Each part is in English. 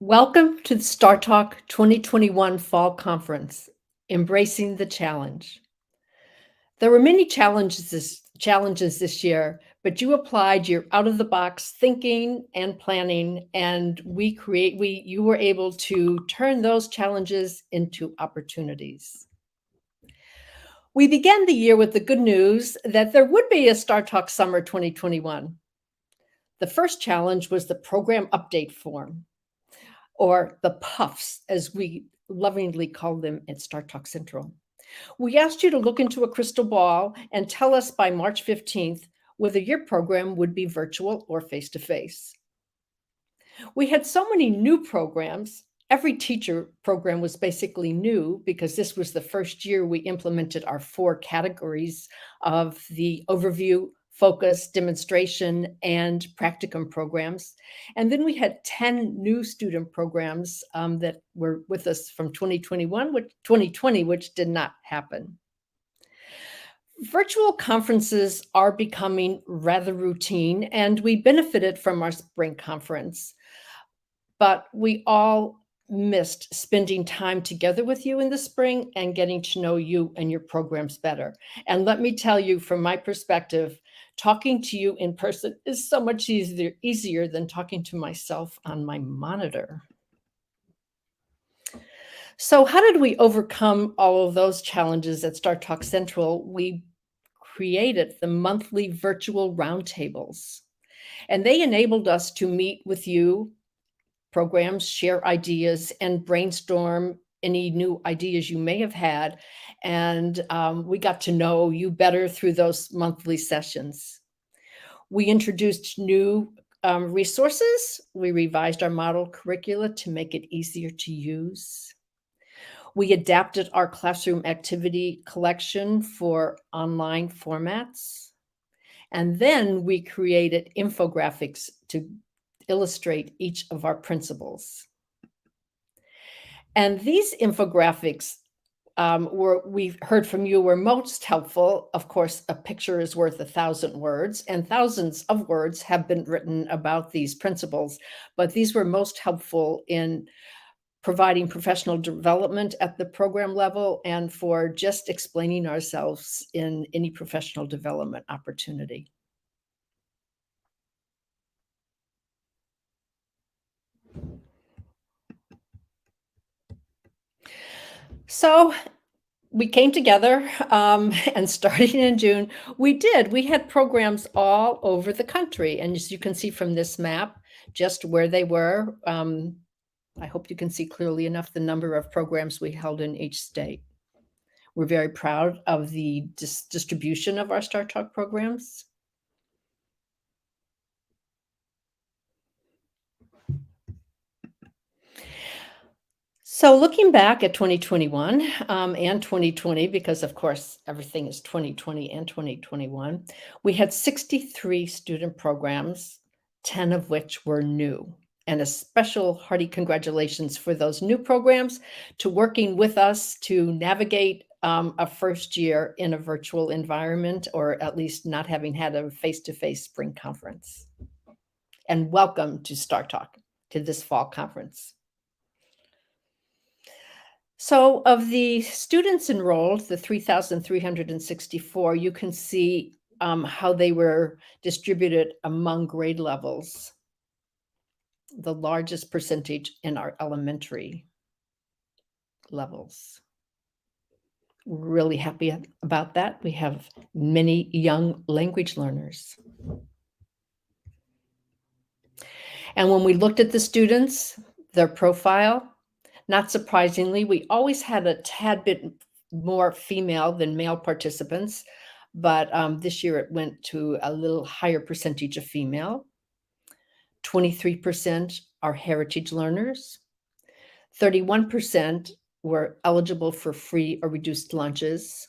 Welcome to the STARTALK 2021 Fall Conference, Embracing the Challenge. There were many challenges this year, but you applied your out-of-the-box thinking and planning, and you were able to turn those challenges into opportunities. We began the year with the good news that there would be a STARTALK Summer 2021. The first challenge was the program update form, or the puffs, as we lovingly call them at StarTalk Central. We asked you to look into a crystal ball and tell us by March 15th whether your program would be virtual or face-to-face. We had so many new programs. Every teacher program was basically new because this was the first year we implemented our 4 categories of the overview, focus, demonstration, and practicum programs. And then we had 10 new student programs that were with us from 2020, which did not happen. Virtual conferences are becoming rather routine, and we benefited from our spring conference. But we all missed spending time together with you in the spring and getting to know you and your programs better. And let me tell you, from my perspective, talking to you in person is so much easier than talking to myself on my monitor. So how did we overcome all of those challenges at StarTalk Central? We created the monthly virtual roundtables, and they enabled us to meet with you programs, share ideas, and brainstorm any new ideas you may have had. And we got to know you better through those monthly sessions. We introduced new resources. We revised our model curricula to make it easier to use. We adapted our classroom activity collection for online formats. And then we created infographics to illustrate each of our principles. And these infographics we've heard from you were most helpful. Of course, a picture is worth 1,000 words, and thousands of words have been written about these principles, but these were most helpful in providing professional development at the program level and for just explaining ourselves in any professional development opportunity. So we came together and starting in June, we had programs all over the country. And as you can see from this map, just where they were, I hope you can see clearly enough the number of programs we held in each state. We're very proud of the distribution of our StarTalk programs. So looking back at 2021 and 2020, because of course everything is 2020 and 2021, we had 63 student programs, 10 of which were new. And a special hearty congratulations for those new programs to working with us to navigate a first year in a virtual environment, or at least not having had a face-to-face spring conference. And welcome to StarTalk, to this fall conference. So of the students enrolled, the 3,364, you can see how they were distributed among grade levels. The largest percentage in our elementary levels. We're really happy about that. We have many young language learners. And when we looked at the students, their profile, not surprisingly, we always had a tad bit more female than male participants, but this year it went to a little higher percentage of female. 23% are heritage learners. 31% were eligible for free or reduced lunches.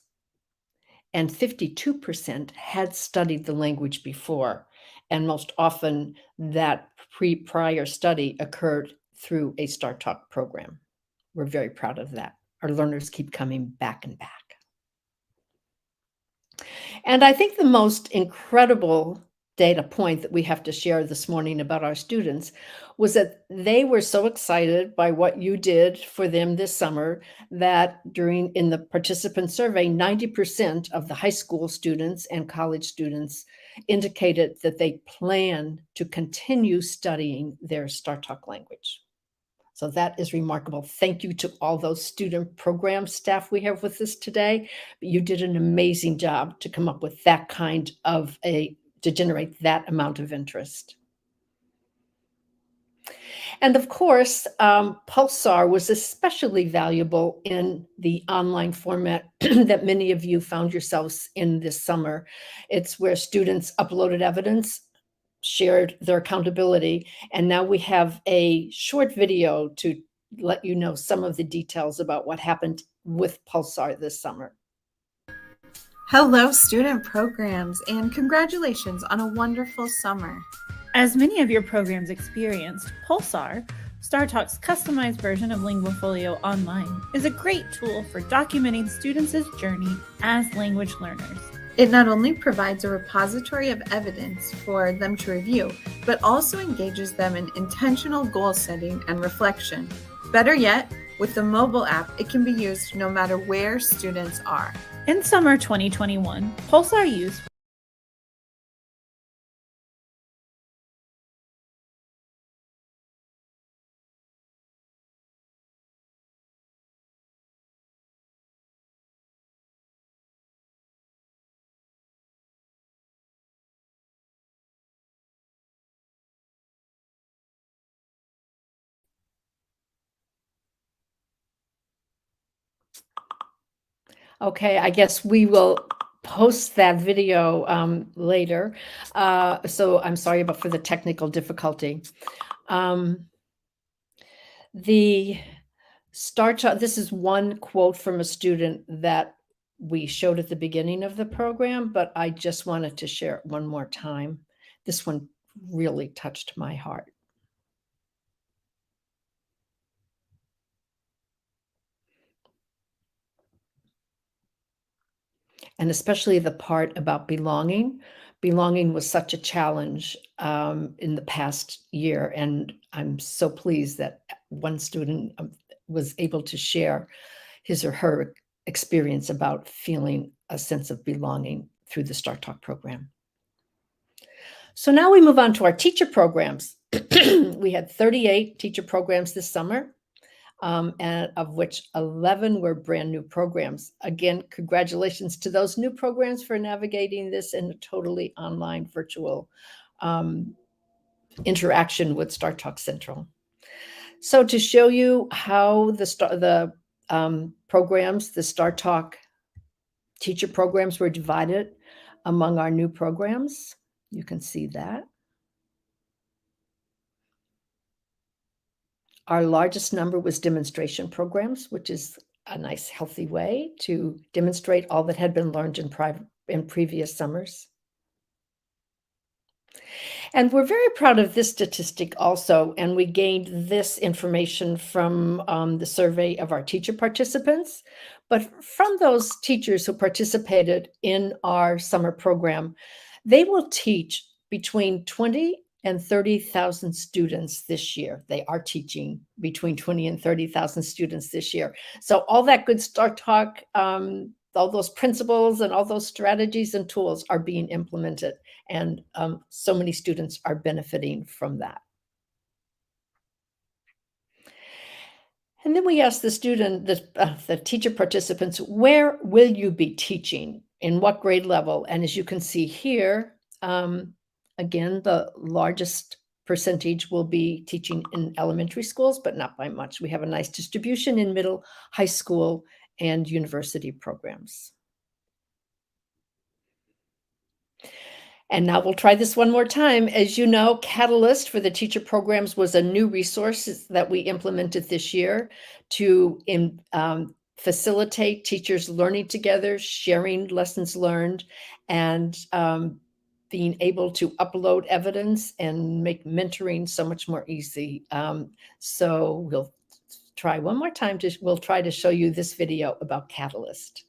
And 52% had studied the language before. And most often that prior study occurred through a StarTalk program. We're very proud of that. Our learners keep coming back and back. And I think the most incredible data point that we have to share this morning about our students was that they were so excited by what you did for them this summer that in the participant survey, 90% of the high school students and college students indicated that they plan to continue studying their STARTALK language. So that is remarkable. Thank you to all those student program staff we have with us today. You did an amazing job to come up with that kind of to generate that amount of interest. And of course, Pulsar was especially valuable in the online format that many of you found yourselves in this summer. It's where students uploaded evidence, shared their accountability, and now we have a short video to let you know some of the details about what happened with Pulsar this summer. Hello, student programs, and congratulations on a wonderful summer. As many of your programs experienced, Pulsar, STARTALK's customized version of LinguaFolio Online, is a great tool for documenting students' journey as language learners. It not only provides a repository of evidence for them to review, but also engages them in intentional goal setting and reflection. Better yet, with the mobile app, it can be used no matter where students are. In summer 2021, Pulsar used Okay, I guess we will post that video later. So I'm sorry for the technical difficulty. The STARTALK, this is one quote from a student that we showed at the beginning of the program, but I just wanted to share it one more time. This one really touched my heart. And especially the part about belonging. Belonging was such a challenge in the past year, and I'm so pleased that one student was able to share his or her experience about feeling a sense of belonging through the STARTALK program. So now we move on to our teacher programs. We had 38 teacher programs this summer. And of which 11 were brand new programs. Again, congratulations to those new programs for navigating this in a totally online virtual interaction with STARTALK Central. So to show you how the programs, the STARTALK teacher programs were divided among our new programs, you can see that. Our largest number was demonstration programs, which is a nice, healthy way to demonstrate all that had been learned in previous summers. And we're very proud of this statistic also, and we gained this information from the survey of our teacher participants. But from those teachers who participated in our summer program, they will teach between 20 and 30,000 students this year. They are teaching between 20 and 30,000 students this year. So all that good STARTALK, all those principles and all those strategies and tools are being implemented. And so many students are benefiting from that. And then we asked the teacher participants, where will you be teaching? In what grade level? And as you can see here, again, the largest percentage will be teaching in elementary schools, but not by much. We have a nice distribution in middle, high school, and university programs. And now we'll try this one more time. As you know, Catalyst for the teacher programs was a new resource that we implemented this year to facilitate teachers learning together, sharing lessons learned, and being able to upload evidence and make mentoring so much more easy. So we'll try one more time. We'll try to show you this video about Catalyst.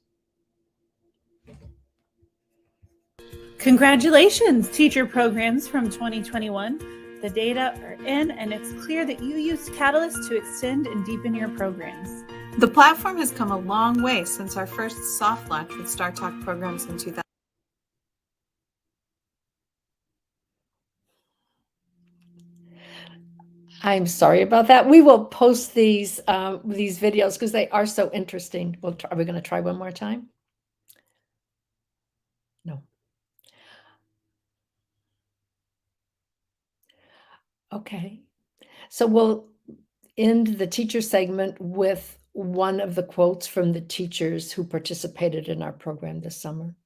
Congratulations, teacher programs from 2021. The data are in, and it's clear that you used Catalyst to extend and deepen your programs. The platform has come a long way since our first soft launch with STARTALK programs in 2000. I'm sorry about that. We will post these videos because they are so interesting. Are we going to try one more time? No. Okay. So we'll end the teacher segment with one of the quotes from the teachers who participated in our program this summer.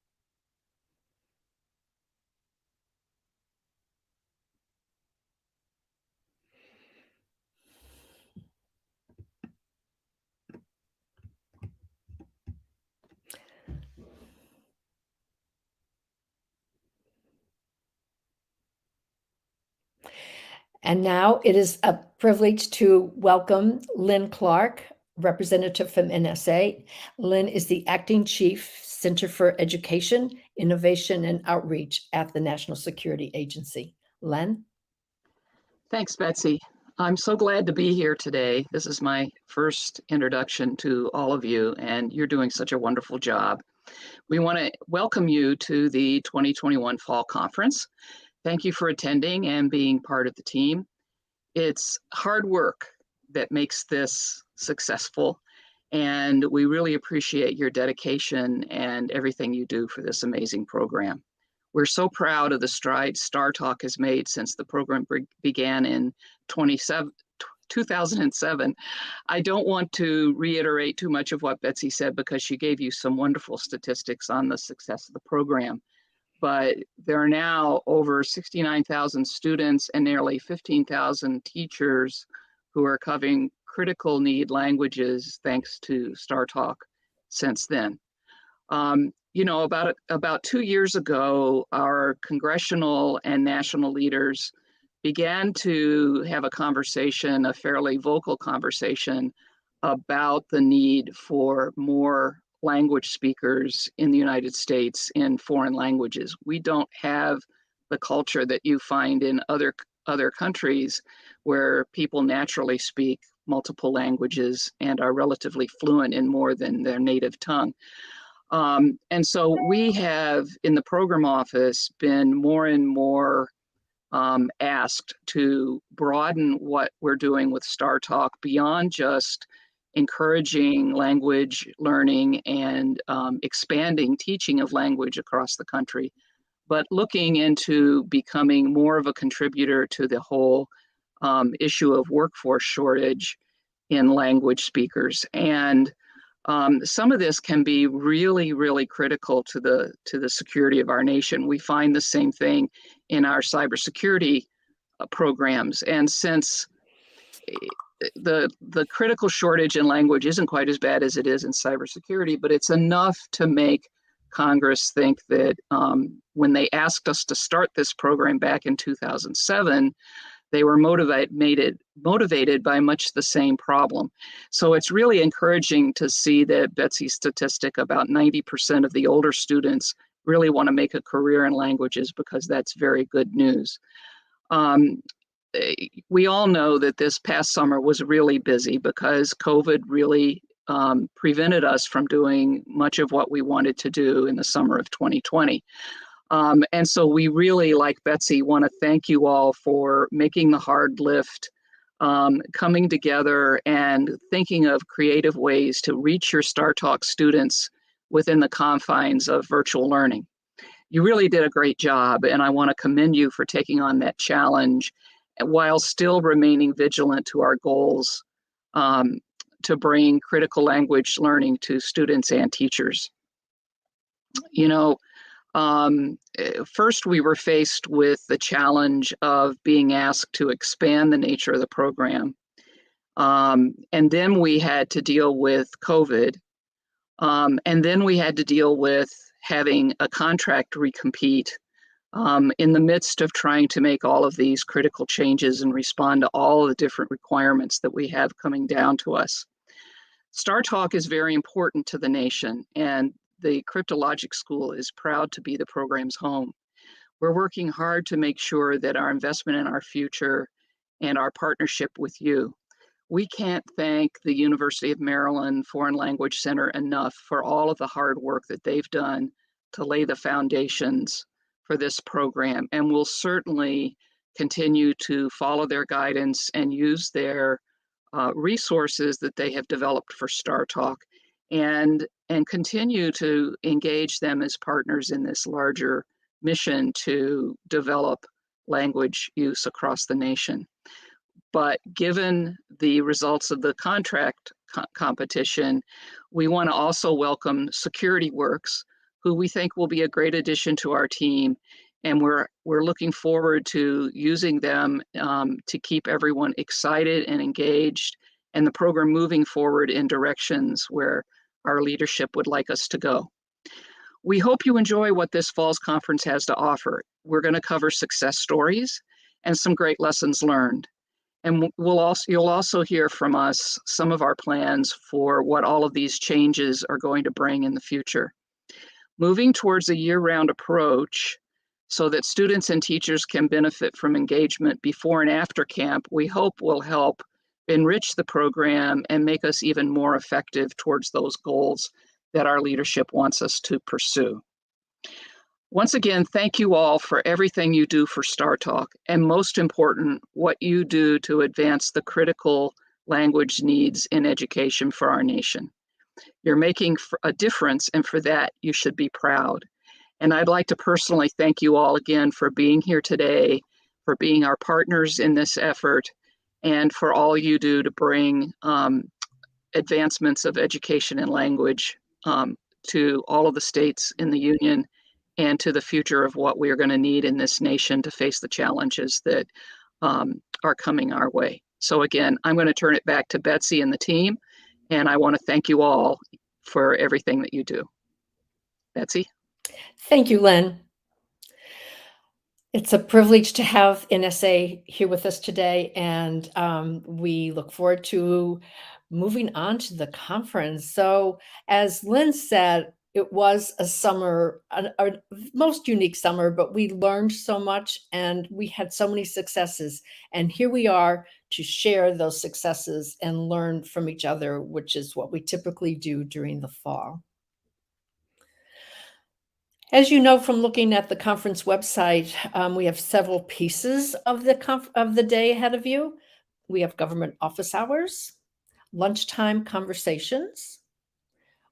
And now it is a privilege to welcome Lynn Clark, representative from NSA. Lynn is the acting chief, Center for Education, Innovation, and Outreach at the National Security Agency. Lynn? Thanks, Betsy. I'm so glad to be here today. This is my first introduction to all of you, and you're doing such a wonderful job. We want to welcome you to the 2021 Fall Conference. Thank you for attending and being part of the team. It's hard work that makes this successful, and we really appreciate your dedication and everything you do for this amazing program. We're so proud of the strides STARTALK has made since the program began in 2007. I don't want to reiterate too much of what Betsy said because she gave you some wonderful statistics on the success of the program. But there are now over 69,000 students and nearly 15,000 teachers who are covering critical need languages thanks to STARTALK since then. About 2 years ago, our congressional and national leaders began to have a conversation, a fairly vocal conversation, about the need for more language speakers in the United States in foreign languages. We don't have the culture that you find in other countries where people naturally speak multiple languages and are relatively fluent in more than their native tongue. And so we have, in the program office, been more and more asked to broaden what we're doing with STARTALK beyond just encouraging language learning and expanding teaching of language across the country, but looking into becoming more of a contributor to the whole issue of workforce shortage in language speakers. And some of this can be really, really critical to the security of our nation. We find the same thing in our cybersecurity programs. And since the critical shortage in language isn't quite as bad as it is in cybersecurity, but it's enough to make Congress think that when they asked us to start this program back in 2007, they were motivated by much the same problem. So it's really encouraging to see that Betsy's statistic about 90% of the older students really want to make a career in languages, because that's very good news. We all know that this past summer was really busy because COVID really prevented us from doing much of what we wanted to do in the summer of 2020. And so we really, like Betsy, want to thank you all for making the hard lift, coming together and thinking of creative ways to reach your STARTALK students within the confines of virtual learning. You really did a great job, and I want to commend you for taking on that challenge while still remaining vigilant to our goals to bring critical language learning to students and teachers. First, we were faced with the challenge of being asked to expand the nature of the program. And then we had to deal with COVID. And then we had to deal with having a contract recompete in the midst of trying to make all of these critical changes and respond to all the different requirements that we have coming down to us. STARTALK is very important to the nation, and the Cryptologic School is proud to be the program's home. We're working hard to make sure that our investment in our future and our partnership with you. We can't thank the University of Maryland Foreign Language Center enough for all of the hard work that they've done to lay the foundations for this program. And we'll certainly continue to follow their guidance and use their resources that they have developed for STARTALK and continue to engage them as partners in this larger mission to develop language use across the nation. But given the results of the contract competition, we want to also welcome SecurityWorks, who we think will be a great addition to our team. And we're looking forward to using them to keep everyone excited and engaged and the program moving forward in directions where our leadership would like us to go. We hope you enjoy what this fall's conference has to offer. We're going to cover success stories and some great lessons learned. And you'll also hear from us some of our plans for what all of these changes are going to bring in the future. Moving towards a year-round approach so that students and teachers can benefit from engagement before and after camp, we hope will help enrich the program and make us even more effective towards those goals that our leadership wants us to pursue. Once again, thank you all for everything you do for STARTALK, and most important, what you do to advance the critical language needs in education for our nation. You're making a difference, and for that, you should be proud. And I'd like to personally thank you all again for being here today, for being our partners in this effort, and for all you do to bring advancements of education and language to all of the states in the Union and to the future of what we are going to need in this nation to face the challenges that are coming our way. So again, I'm going to turn it back to Betsy and the team, and I want to thank you all for everything that you do. Betsy? Thank you, Lynn. It's a privilege to have NSA here with us today, and we look forward to moving on to the conference. So as Lynn said, it was a summer, our most unique summer, but we learned so much and we had so many successes. And here we are to share those successes and learn from each other, which is what we typically do during the fall. As you know from looking at the conference website, we have several pieces of the day ahead of you. We have government office hours, lunchtime conversations.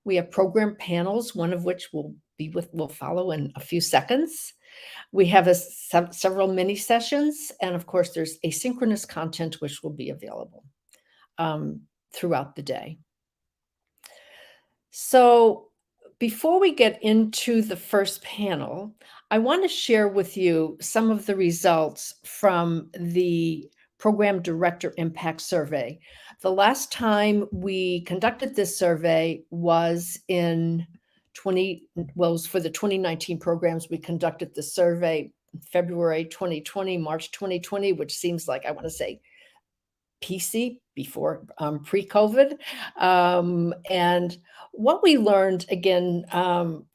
We have program panels, one of which will follow in a few seconds. We have several mini sessions, and of course, there's asynchronous content which will be available throughout the day. So before we get into the first panel, I want to share with you some of the results from the Program Director Impact Survey. The last time we conducted this survey was for the 2019 programs. We conducted the survey February 2020, March 2020, which seems like, I want to say, PC, before pre-COVID. And what we learned, again,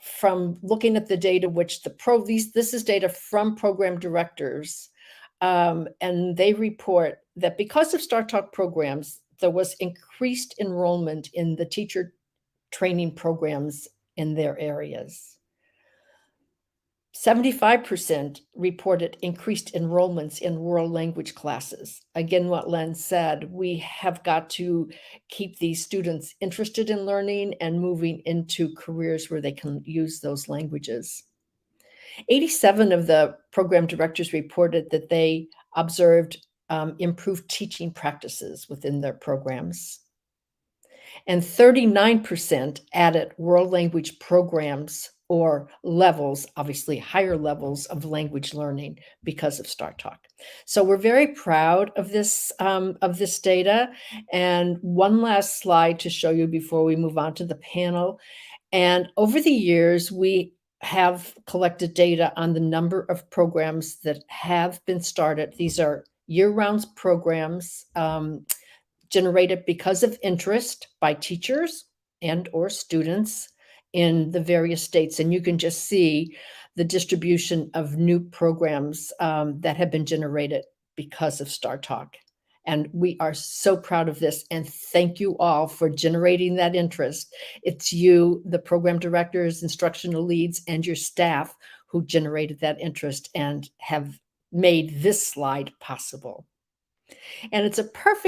from looking at the data, which this is data from program directors, and they report that because of STARTALK programs, there was increased enrollment in the teacher training programs in their areas. 75% reported increased enrollments in world language classes. Again, what Len said, we have got to keep these students interested in learning and moving into careers where they can use those languages. 87 of the program directors reported that they observed improved teaching practices within their programs. And 39% added world language programs or levels, obviously higher levels of language learning because of STARTALK. So we're very proud of this data. And one last slide to show you before we move on to the panel. And over the years, we have collected data on the number of programs that have been started. These are year-round programs generated because of interest by teachers and or students in the various states. And you can just see the distribution of new programs that have been generated because of STARTALK. And we are so proud of this. And thank you all for generating that interest. It's you, the program directors, instructional leads, and your staff who generated that interest and have made this slide possible. And it's a perfect